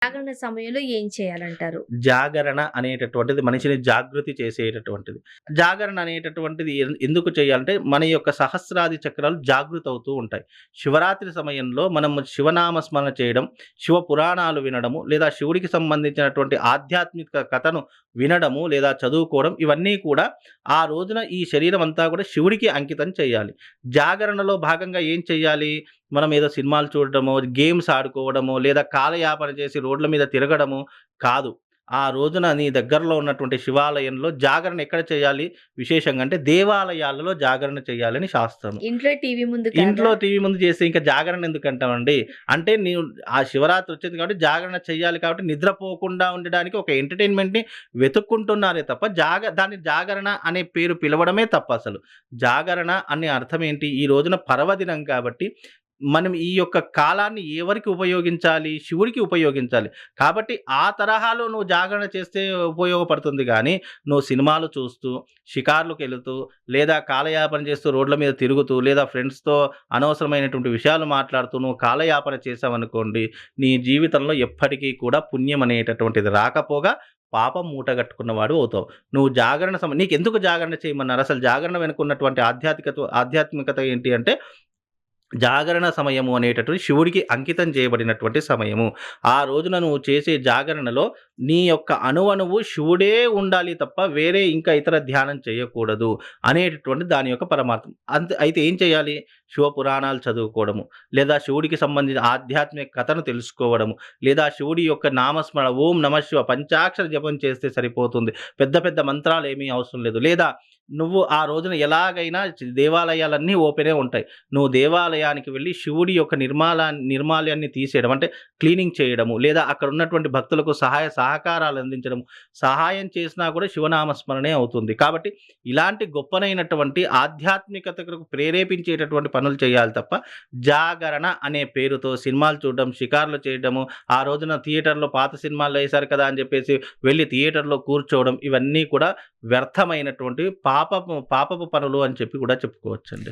జాగరణ సమయంలో ఏం చేయాలంటారు? జాగరణ అనేటటువంటిది మనిషిని జాగృతి చేసేటటువంటిది. జాగరణ అనేటటువంటిది ఎందుకు చేయాలంటే, మన యొక్క సహస్రాది చక్రాలు జాగృతవుతూ ఉంటాయి. శివరాత్రి సమయంలో మనము శివనామ స్మరణ చేయడం, శివ పురాణాలు వినడము, లేదా శివుడికి సంబంధించినటువంటి ఆధ్యాత్మిక కథను వినడము, లేదా చదువుకోవడం ఇవన్నీ కూడా ఆ రోజున ఈ శరీరం అంతా కూడా శివుడికి అంకితం చేయాలి. జాగరణలో భాగంగా ఏం చేయాలి? మనం ఏదో సినిమాలు చూడడమో, గేమ్స్ ఆడుకోవడమో, లేదా కాలయాపన చేసి రోడ్ల మీద తిరగడము కాదు. ఆ రోజున నీ దగ్గరలో ఉన్నటువంటి శివాలయంలో జాగరణ ఎక్కడ చేయాలి? విశేషంగా అంటే దేవాలయాలలో జాగరణ చేయాలని శాస్త్రం. ఇంట్లో టీవీ ముందు కాదా? ఇంట్లో టీవీ ముందు చేసి ఇంకా జాగరణ ఎందుకంటామండి? అంటే నీవు ఆ శివరాత్రి వచ్చింది కాబట్టి జాగరణ చేయాలి కాబట్టి నిద్రపోకుండా ఉండడానికి ఒక ఎంటర్‌టైన్‌మెంట్‌ని వెతుక్కుంటున్నారే తప్ప దాన్ని జాగరణ అనే పేరు పిలవడమే తప్పసలు. జాగరణ అనే అర్థం ఏంటి? ఈ రోజున పర్వదినం కాబట్టి మనం ఈ యొక్క కాలాన్ని ఎవరికి ఉపయోగించాలి? శివుడికి ఉపయోగించాలి. కాబట్టి ఆ తరహాలో నువ్వు జాగరణ చేస్తే ఉపయోగపడుతుంది గానీ, నువ్వు సినిమాలు చూస్తూ, షికార్లుకెళుతూ, లేదా కాలయాపన చేస్తూ రోడ్ల మీద తిరుగుతూ, లేదా ఫ్రెండ్స్‌తో అనవసరమైనటువంటి విషయాలు మాట్లాడుతూ నువ్వు కాలయాపన చేశావనుకోండి, నీ జీవితంలో ఎప్పటికీ కూడా పుణ్యం అనేటటువంటిది రాకపోగా పాపం మూటగట్టుకున్నవాడు అవుతావు. నువ్వు జాగరణ నీకెందుకు జాగరణ చేయమన్నారు? అసలు జాగరణ వెనుక ఉన్నటువంటి ఆధ్యాత్మికత ఏంటి అంటే జాగరణ సమయము అనేటటువంటి శివుడికి అంకితం చేయబడినటువంటి సమయము. ఆ రోజున నువ్వు చేసే జాగరణలో నీ యొక్క అణువణువు శివుడే ఉండాలి తప్ప వేరే ఇంకా ఇతర ధ్యానం చేయకూడదు అనేటటువంటి దాని యొక్క పరమార్థం. అయితే ఏం చేయాలి? శివ పురాణాలు చదువుకోవడము, లేదా శివుడికి సంబంధించిన ఆధ్యాత్మిక కథను తెలుసుకోవడము, లేదా శివుడి యొక్క నామస్మరణ ఓం నమః శివ పంచాక్షర జపం చేస్తే సరిపోతుంది. పెద్ద పెద్ద మంత్రాలేమీ అవసరం లేదు. లేదా నువ్వు ఆ రోజున ఎలాగైనా దేవాలయాలన్నీ ఓపెనే ఉంటాయి. నువ్వు దేవాలయానికి వెళ్లి శివుడి యొక్క నిర్మాల్యాన్ని తీసేయడం అంటే క్లీనింగ్ చేయడము, లేదా అక్కడ ఉన్నటువంటి భక్తులకు సహాయ సహకారాలు అందించడం, సహాయం చేసినా కూడా శివనామ స్మరణే అవుతుంది. కాబట్టి ఇలాంటి గొప్పనైనటువంటి ఆధ్యాత్మికతకు ప్రేరేపించేటటువంటి పనులు చేయాలి తప్ప జాగరణ అనే పేరుతో సినిమాలు చూడడం, షికార్లు చేయడము, ఆ రోజున థియేటర్‌లో పాత సినిమాలు ఏశారు కదా అని చెప్పేసి వెళ్లి థియేటర్‌లో కూర్చోవడం ఇవన్నీ కూడా వ్యర్థమైనటువంటి పాపపు పనులు అని చెప్పి కూడా చెప్పుకోవచ్చండి.